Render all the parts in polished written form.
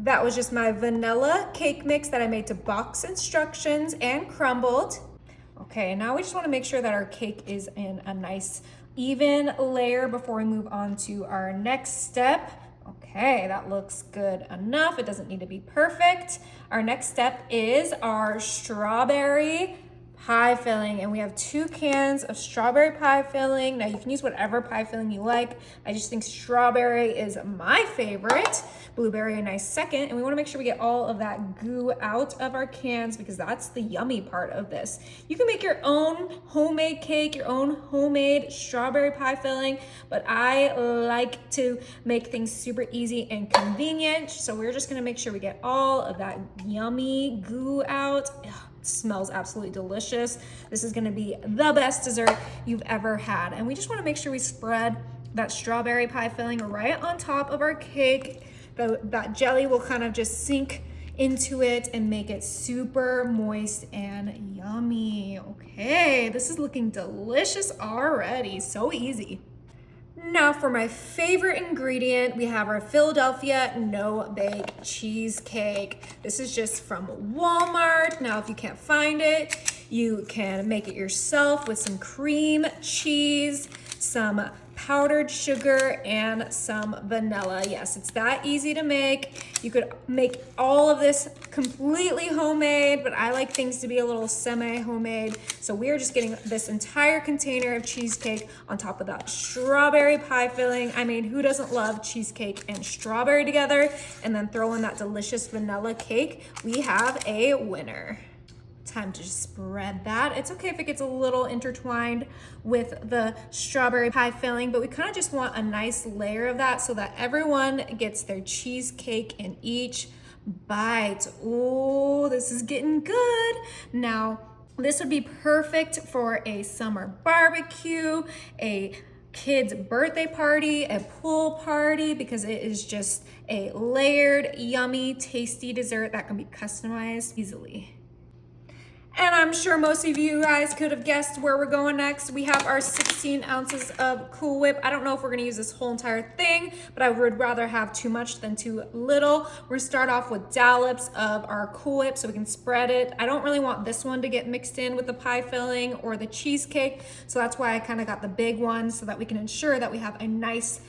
That was just my vanilla cake mix that I made to box instructions and crumbled. Okay, now we just wanna make sure that our cake is in a nice even layer before we move on to our next step. Okay, that looks good enough. It doesn't need to be perfect. Our next step is our strawberry pie filling, and we have 2 cans of strawberry pie filling. Now you can use whatever pie filling you like. I just think strawberry is my favorite, blueberry a nice second, and we wanna make sure we get all of that goo out of our cans because that's the yummy part of this. You can make your own homemade cake, your own homemade strawberry pie filling, but I like to make things super easy and convenient. So we're just gonna make sure we get all of that yummy goo out. Ugh. Smells absolutely delicious. This is gonna be the best dessert you've ever had. And we just wanna make sure we spread that strawberry pie filling right on top of our cake. That jelly will kind of just sink into it and make it super moist and yummy. Okay, this is looking delicious already, so easy. Now for my favorite ingredient, we have our Philadelphia no-bake cheesecake. This is just from Walmart. Now, if you can't find it, you can make it yourself with some cream cheese, some powdered sugar, and some vanilla. Yes, it's that easy to make. You could make all of this completely homemade, but I like things to be a little semi-homemade. So we're just getting this entire container of cheesecake on top of that strawberry pie filling. I mean, who doesn't love cheesecake and strawberry together? And then throw in that delicious vanilla cake. We have a winner. Time to just spread that. It's okay if it gets a little intertwined with the strawberry pie filling, but we kind of just want a nice layer of that so that everyone gets their cheesecake in each bite. Oh, this is getting good. Now, this would be perfect for a summer barbecue, a kid's birthday party, a pool party, because it is just a layered, yummy, tasty dessert that can be customized easily. And I'm sure most of you guys could have guessed where we're going next. We have our 16 ounces of Cool Whip. I don't know if we're gonna use this whole entire thing, but I would rather have too much than too little. We're gonna start off with dollops of our Cool Whip so we can spread it. I don't really want this one to get mixed in with the pie filling or the cheesecake, so that's why I kind of got the big one so that we can ensure that we have a nice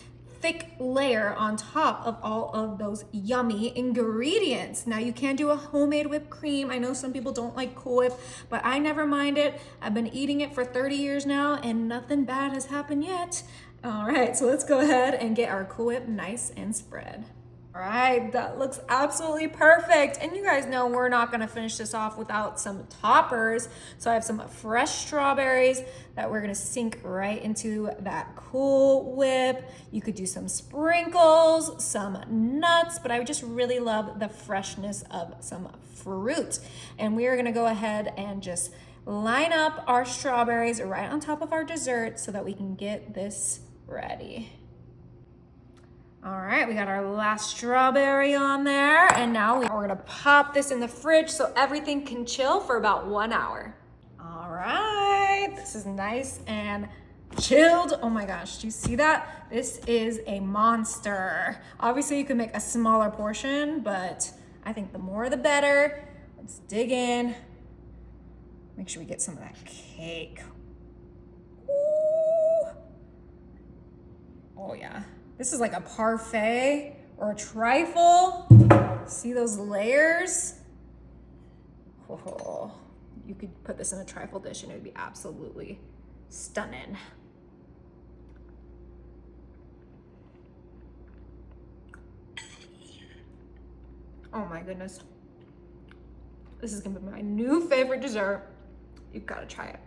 thick layer on top of all of those yummy ingredients. Now you can do a homemade whipped cream. I know some people don't like Cool Whip, but I never mind it. I've been eating it for 30 years now and nothing bad has happened yet. All right, so let's go ahead and get our Cool Whip nice and spread. All right, that looks absolutely perfect. And you guys know we're not gonna finish this off without some toppers. So I have some fresh strawberries that we're gonna sink right into that Cool Whip. You could do some sprinkles, some nuts, but I just really love the freshness of some fruit. And we are gonna go ahead and just line up our strawberries right on top of our dessert so that we can get this ready. All right, we got our last strawberry on there, and now we're gonna pop this in the fridge so everything can chill for about 1 hour. All right, this is nice and chilled. Oh my gosh, do you see that? This is a monster. Obviously, you can make a smaller portion, but I think the more the better. Let's dig in. Make sure we get some of that cake. Ooh. Oh yeah. This is like a parfait or a trifle. See those layers? Oh, you could put this in a trifle dish and it would be absolutely stunning. Oh my goodness. This is gonna be my new favorite dessert. You've gotta try it.